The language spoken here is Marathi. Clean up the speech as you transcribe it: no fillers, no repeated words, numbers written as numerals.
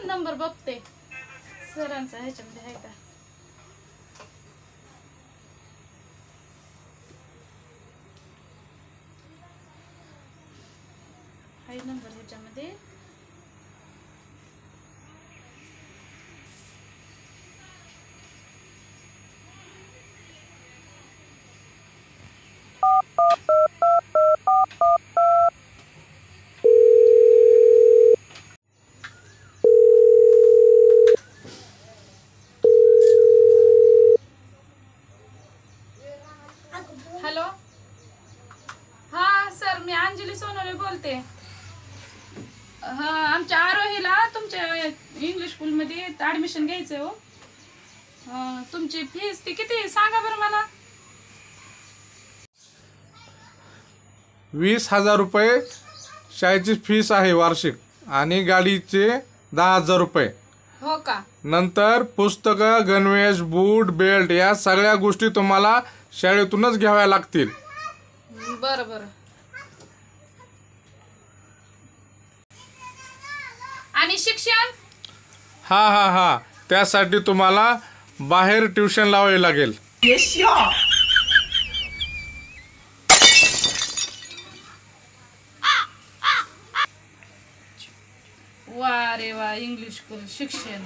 नंबर बघते सरांचा ह्याच्यामध्ये आहे का. हाय नंबर ह्याच्यामध्ये. हॅलो, हा सर मी अंजली सोनवणे बोलते. हा, आमच्या आरोहीला तुमच्या इंग्लिश स्कूलमध्ये ऍडमिशन घ्यायचंय हो. तुमची फीस ती किती सांगा बरं मला. 20,000 रुपये शाळेची फीस आहे वार्षिक आणि गाडीचे 10,000 रुपये. हो का. नंतर पुस्तकं, गणवेश, बूट, बेल्ट या सगळ्या गोष्टी तुम्हाला शाळेतूनच घ्याव्या लागतील. बरं बरं. आणि शिक्षण. हा हा हा, त्यासाठी तुम्हाला बाहेर ट्युशन लावावी लागेल. वा रे वा, इंग्लिश स्कूल शिक्षण.